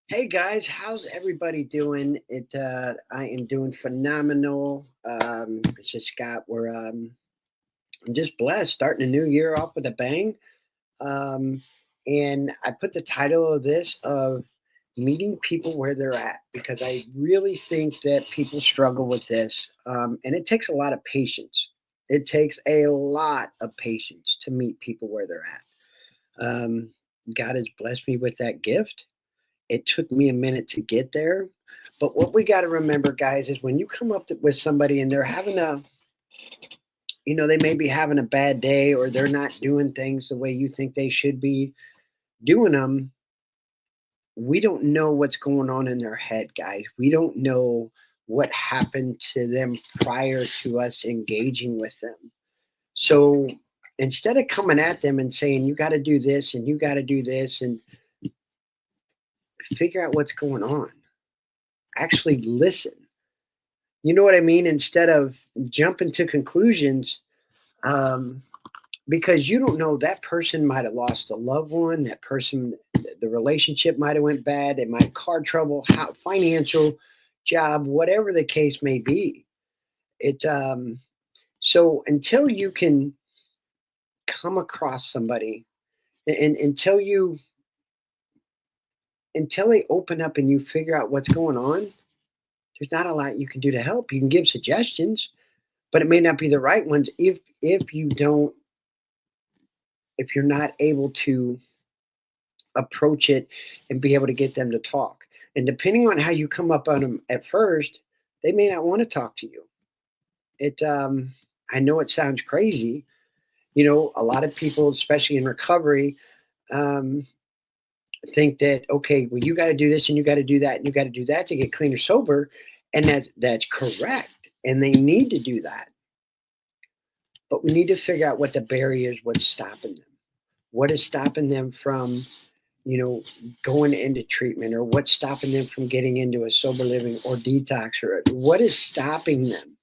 Hey guys, how's everybody doing? I am doing phenomenal. It's just Scott. I'm just blessed, starting a new year off with a bang. Um, and I put the title of this of meeting people where they're at because I really think that people struggle with this, and it takes a lot of patience. It takes a lot of patience to meet people where they're at. God has blessed me with that gift. It took me a minute to get there. But what we got to remember, guys, is when you come with somebody and they're having they may be having a bad day or they're not doing things the way you think they should be doing them. We don't know what's going on in their head, guys. We don't know what happened to them prior to us engaging with them. So instead of coming at them and saying, you got to do this and you got to do this and figure out what's going on, actually listen. You know what I mean? Instead of jumping to conclusions, um, because you don't know that person might have lost a loved one. That person, the relationship might have went bad. They might have car trouble, how, financial, job, whatever the case may be. It so until you can come across somebody, and until they open up and you figure out what's going on, there's not a lot you can do to help. You can give suggestions, but it may not be the right ones if you're not able to approach it and be able to get them to talk. And depending on how you come up on them at first, they may not want to talk to you. It I know it sounds crazy. A lot of people, especially in recovery, um, think that okay, well, you got to do this and you got to do that and you got to do that to get clean or sober, and that's correct, and they need to do that. But we need to figure out what the barrier is, what's stopping them. What is stopping them from, you know, going into treatment, or what's stopping them from getting into a sober living or detox, or what is stopping them?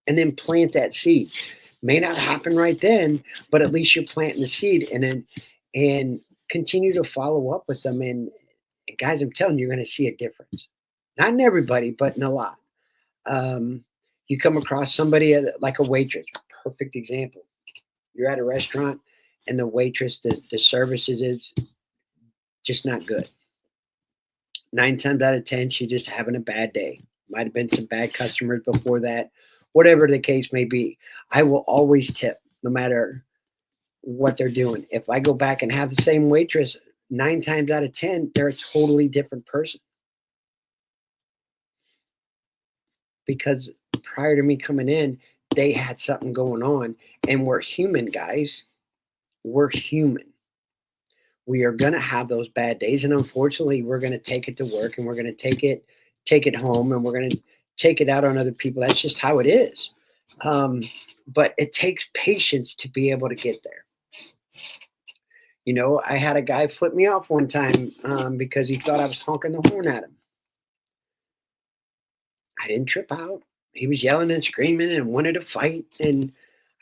And then plant that seed. May not happen right then, but at least you're planting the seed, and continue to follow up with them. And guys, I'm telling you, you're going to see a difference. Not in everybody, but in a lot. Um, you come across somebody like a waitress, perfect example. You're at a restaurant and the waitress, the service is just not good. 9 times out of 10, she's just having a bad day. Might have been some bad customers before that, whatever the case may be. I will always tip, no matter what they're doing. If I go back and have the same waitress, 9 times out of 10, they're a totally different person because prior to me coming in, they had something going on. And we're human, guys. We're human. We are going to have those bad days, and unfortunately we're going to take it to work, and we're going to take it home, and we're going to take it out on other people. That's just how it is. um, but it takes patience to be able to get there. I had a guy flip me off one time, because he thought I was honking the horn at him. I didn't trip out. He was yelling and screaming and wanted to fight, and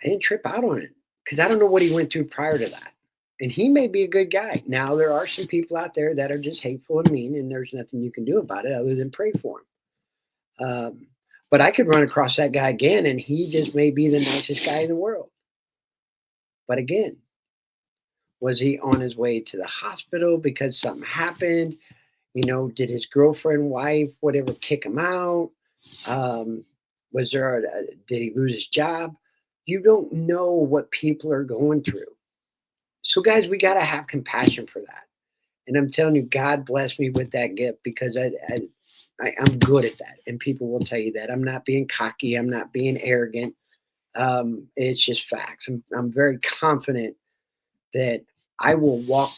I didn't trip out on it because I don't know what he went through prior to that. And he may be a good guy. Now, there are some people out there that are just hateful and mean, and there's nothing you can do about it other than pray for him. But I could run across that guy again, and he just may be the nicest guy in the world. But again, was he on his way to the hospital because something happened? Did his girlfriend, wife, whatever, kick him out? Um, did he lose his job? You don't know what people are going through. So, guys, we got to have compassion for that. And I'm telling you, God blessed me with that gift because I'm good at that. And people will tell you that. I'm not being cocky. I'm not being arrogant. It's just facts. I'm very confident that I will walk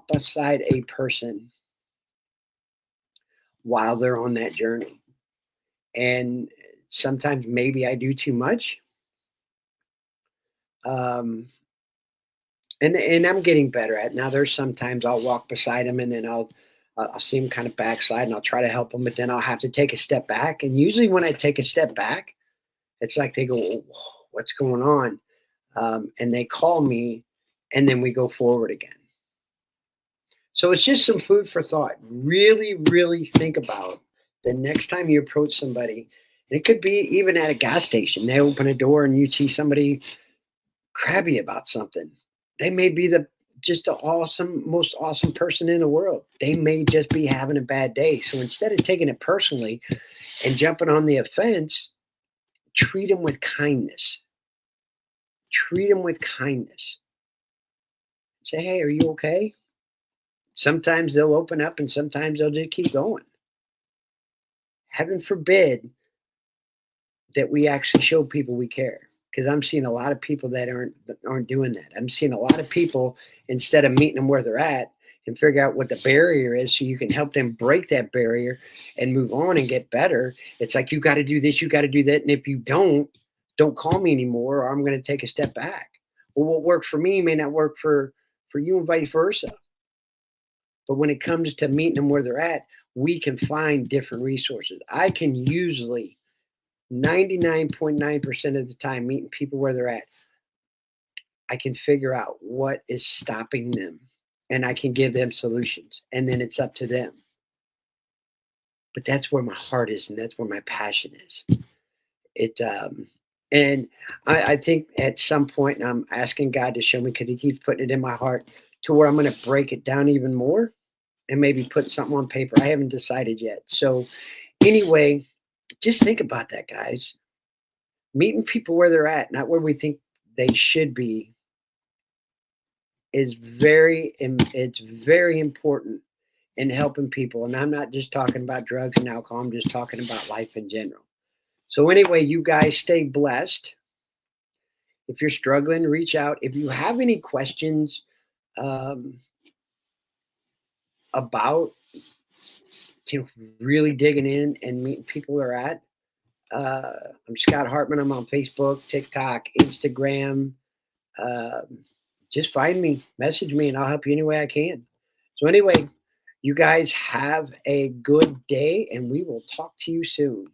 beside a person while they're on that journey. And sometimes maybe I do too much. Um, and I'm getting better at it. Now. There's sometimes I'll walk beside him and then I'll see him kind of backslide and I'll try to help him, but then I'll have to take a step back. And usually when I take a step back, it's like they go, "Whoa, what's going on?" And they call me, and then we go forward again. So it's just some food for thought. Really, really think about the next time you approach somebody. And it could be even at a gas station. They open a door and you see somebody crabby about something. They may be the just the awesome, most awesome person in the world. They may just be having a bad day. So instead of taking it personally and jumping on the offense, treat them with kindness. Treat them with kindness. Say, hey, are you okay? Sometimes they'll open up and sometimes they'll just keep going. Heaven forbid that we actually show people we care. Because I'm seeing a lot of people that aren't doing that. I'm seeing a lot of people, instead of meeting them where they're at and figure out what the barrier is so you can help them break that barrier and move on and get better. It's like, you got to do this, you got to do that. And if you don't call me anymore, or I'm going to take a step back. Well, what worked for me may not work for you, and vice versa. But when it comes to meeting them where they're at, we can find different resources. I can usually 99.9% of the time meeting people where they're at, I can figure out what is stopping them and I can give them solutions. And then it's up to them. But that's where my heart is and that's where my passion is. And I think at some point, and I'm asking God to show me because He keeps putting it in my heart to where I'm going to break it down even more and maybe put something on paper. I haven't decided yet. So, anyway, just think about that, guys. Meeting people where they're at, not where we think they should be, it's very important in helping people. And I'm not just talking about drugs and alcohol. I'm just talking about life in general. So anyway, you guys stay blessed. If you're struggling, reach out. If you have any questions um, about really digging in and meeting people where they're at, I'm Scott Hartman. I'm on Facebook, TikTok, Instagram. Um just find me, message me, and I'll help you any way I can. So, anyway, you guys have a good day, and we will talk to you soon.